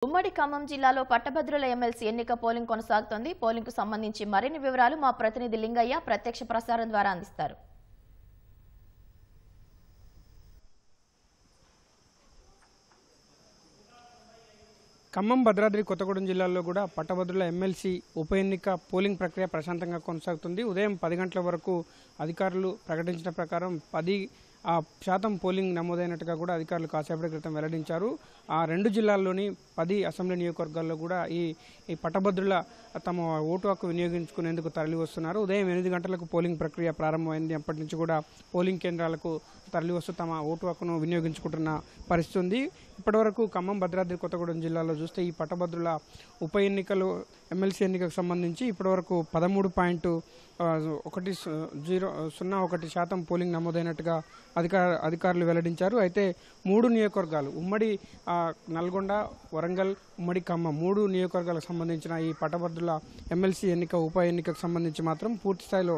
ఉమ్మడి ఖమ్మం జిల్లాలో పట్టభద్రుల ఎమ్మెల్సీ ఎన్నిక పోలింగ్ కొనసాగుతోంది. పోలింగ్ కు సంబంధించి మరిన్ని వివరాలు మా ప్రతినిధి లింగయ్య ప్రత్యక్ష ప్రసారం ద్వారా అందిస్తారు. ఖమ్మం, భద్రాద్రి కొత్తగూడెం జిల్లాల్లో కూడా పట్టభద్రుల ఎమ్మెల్సీ ఉప ఎన్నిక పోలింగ్ ప్రక్రియ ప్రశాంతంగా కొనసాగుతుంది. ఉదయం 10 గంటల వరకు అధికారులు ప్రకటించిన ప్రకారం 10% పోలింగ్ నమోదైనట్టుగా కూడా అధికారులు కాసేపటి క్రితం వెల్లడించారు. ఆ రెండు జిల్లాల్లోని 10 అసెంబ్లీ నియోజకవర్గాల్లో కూడా ఈ పట్టభద్రుల తమ ఓటు హక్కు వినియోగించుకునేందుకు తరలి వస్తున్నారు. ఉదయం 8 గంటలకు పోలింగ్ ప్రక్రియ ప్రారంభమైంది. అప్పటి నుంచి కూడా పోలింగ్ కేంద్రాలకు తరలి వస్తూ తమ ఓటు హక్కును వినియోగించుకుంటున్న పరిస్థితి ఉంది. ఇప్పటివరకు ఖమ్మం, భద్రాద్రి కొత్తగూడెం జిల్లాలో చూస్తే ఈ పట్టభద్రుల ఉప ఎన్నికలు ఎమ్మెల్సీ ఎన్నికకు సంబంధించి ఇప్పటివరకు 13.01% పోలింగ్ నమోదైనట్టుగా అధికారులు వెల్లడించారు. అయితే 3 నియోజకవర్గాలు ఉమ్మడి నల్గొండ, వరంగల్, ఉమ్మడి ఖమ్మం 3 నియోజకవర్గాలకు సంబంధించిన ఈ పట్టభద్రుల ఎమ్మెల్సీ ఎన్నిక ఉప ఎన్నికకు సంబంధించి మాత్రం పూర్తి స్థాయిలో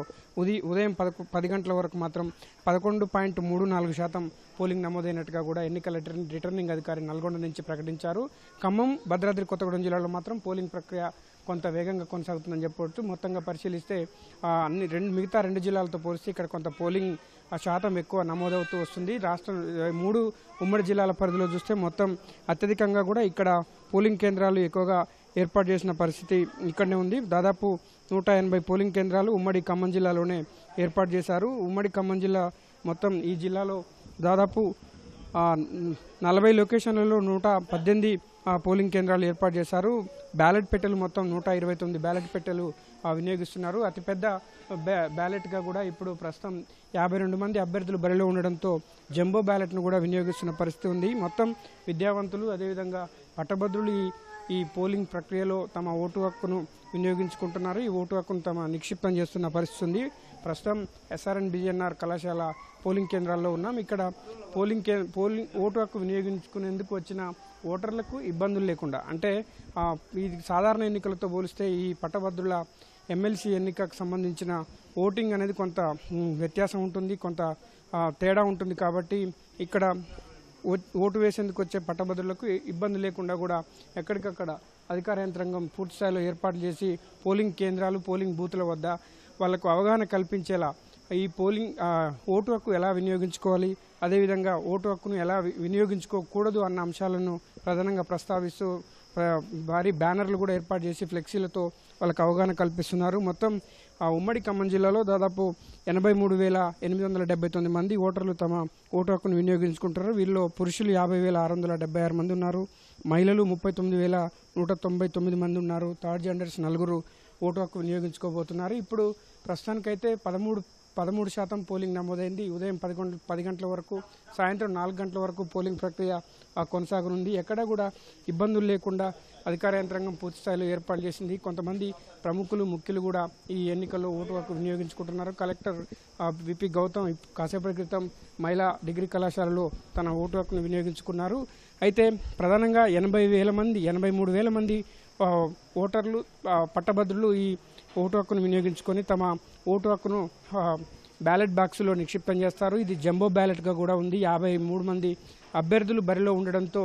ఉదయం 10 గంటల వరకు మాత్రం 11.34% పోలింగ్ నమోదైనట్టుగా కూడా ఎన్నికల రిటర్నింగ్ అధికారి నల్గొండ నుంచి ప్రకటించారు. ఖమ్మం, భద్రాద్రి కొత్తగూడెం జిల్లాలో మాత్రం పోలింగ్ ప్రక్రియ కొంత వేగంగా కొనసాగుతుందని చెప్పవచ్చు. మొత్తంగా పరిశీలిస్తే మిగతా 2 జిల్లాలతో పోలిస్తే ఇక్కడ కొంత పోలింగ్ శాతం ఎక్కువ నమోదవుతూ వస్తుంది. రాష్ట్రం 3 ఉమ్మడి జిల్లాల పరిధిలో చూస్తే మొత్తం అత్యధికంగా కూడా ఇక్కడ పోలింగ్ కేంద్రాలు ఎక్కువగా ఏర్పాటు చేసిన పరిస్థితి ఇక్కడనే ఉంది. దాదాపు 180 పోలింగ్ కేంద్రాలు ఉమ్మడి ఖమ్మం జిల్లాలోనే ఏర్పాటు చేశారు. ఉమ్మడి ఖమ్మం జిల్లా మొత్తం ఈ జిల్లాలో దాదాపు 40 లొకేషన్లలో 118 పోలింగ్ కేంద్రాలు ఏర్పాటు చేశారు. బ్యాలెట్ పెట్టెలు మొత్తం 129 బ్యాలెట్ పెట్టెలు వినియోగిస్తున్నారు. అతిపెద్ద బ్యాలెట్గా కూడా ఇప్పుడు ప్రస్తుతం 52 మంది అభ్యర్థులు బరిలో ఉండడంతో జంబో బ్యాలెట్ను కూడా వినియోగిస్తున్న పరిస్థితి ఉంది. మొత్తం విద్యావంతులు అదేవిధంగా పట్టభద్రులు ఈ పోలింగ్ ప్రక్రియలో తమ ఓటు హక్కును వినియోగించుకుంటున్నారు. ఈ ఓటు హక్కును తమ నిక్షిప్తం చేస్తున్న పరిస్థితి ఉంది. ప్రస్తుతం SRN BGNR కళాశాల పోలింగ్ కేంద్రాల్లో ఉన్నాం. ఇక్కడ పోలింగ్ ఓటు హక్కు వినియోగించుకునేందుకు వచ్చిన ఓటర్లకు ఇబ్బందులు లేకుండా, అంటే ఈ సాధారణ ఎన్నికలతో పోలిస్తే ఈ పట్టభద్రుల ఎమ్మెల్సీ ఎన్నికకు సంబంధించిన ఓటింగ్ అనేది కొంత వ్యత్యాసం ఉంటుంది, కొంత తేడా ఉంటుంది. కాబట్టి ఇక్కడ ఓటు వేసేందుకు వచ్చే పట్టభద్రులకు ఇబ్బంది లేకుండా కూడా ఎక్కడికక్కడ అధికార యంత్రాంగం పూర్తి స్థాయిలో ఏర్పాటు చేసి పోలింగ్ కేంద్రాలు, పోలింగ్ బూతుల వద్ద వాళ్లకు అవగాహన కల్పించేలా ఈ పోలింగ్ ఓటు హక్కు ఎలా వినియోగించుకోవాలి, అదేవిధంగా ఓటు హక్కును ఎలా వినియోగించుకోకూడదు అన్న అంశాలను ప్రధానంగా ప్రస్తావిస్తూ భారీ బ్యానర్లు కూడా ఏర్పాటు చేసి ఫ్లెక్సీలతో వాళ్ళకు అవగాహన కల్పిస్తున్నారు. మొత్తం ఉమ్మడి ఖమ్మం జిల్లాలో దాదాపు 83,879 మంది ఓటర్లు తమ ఓటు హక్కును వినియోగించుకుంటారు. వీళ్ళలో పురుషులు 50,676 మంది ఉన్నారు. మహిళలు 39,199 మంది ఉన్నారు. థర్డ్ జెండర్స్ 4 ఓటు హక్కు వినియోగించుకోబోతున్నారు. ఇప్పుడు ప్రస్తుతానికైతే 13% పోలింగ్ నమోదైంది. ఉదయం 10 గంటల వరకు, సాయంత్రం 4 గంటల వరకు పోలింగ్ ప్రక్రియ కొనసాగనుంది. ఎక్కడ కూడా ఇబ్బందులు లేకుండా అధికార యంత్రాంగం పూర్తి స్థాయిలో ఏర్పాటు చేసింది. కొంతమంది ప్రముఖులు, ముఖ్యులు కూడా ఈ ఎన్నికల్లో ఓటు హక్కు వినియోగించుకుంటున్నారు. కలెక్టర్ VP గౌతమ్ కాసేపటి క్రితం మహిళా డిగ్రీ కళాశాలలో తన ఓటు హక్కును వినియోగించుకున్నారు. అయితే ప్రధానంగా 83,000 మంది ఓటర్లు, పట్టభద్రులు ఈ ఓటు హక్కును వినియోగించుకొని తమ ఓటు హక్కును బ్యాలెట్ బాక్సులో నిక్షిప్తం చేస్తారు. ఇది జంబో బ్యాలెట్గా కూడా ఉంది. 53 మంది అభ్యర్థులు బరిలో ఉండడంతో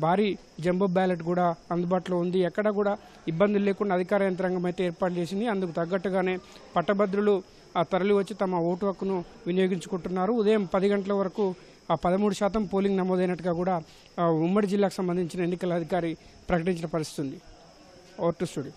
భారీ జంబో బ్యాలెట్ కూడా అందుబాటులో ఉంది. ఎక్కడ కూడా ఇబ్బందులు లేకుండా అధికార యంత్రాంగం అయితే ఏర్పాటు చేసింది. అందుకు తగ్గట్టుగానే పట్టభద్రులు తరలి వచ్చి తమ ఓటు హక్కును వినియోగించుకుంటున్నారు. ఉదయం 10 గంటల వరకు 13% పోలింగ్ నమోదైనట్టుగా కూడా ఉమ్మడి జిల్లాకు సంబంధించిన ఎన్నికల అధికారి ప్రకటించిన పరిస్థితి ఉంది. Over to studio.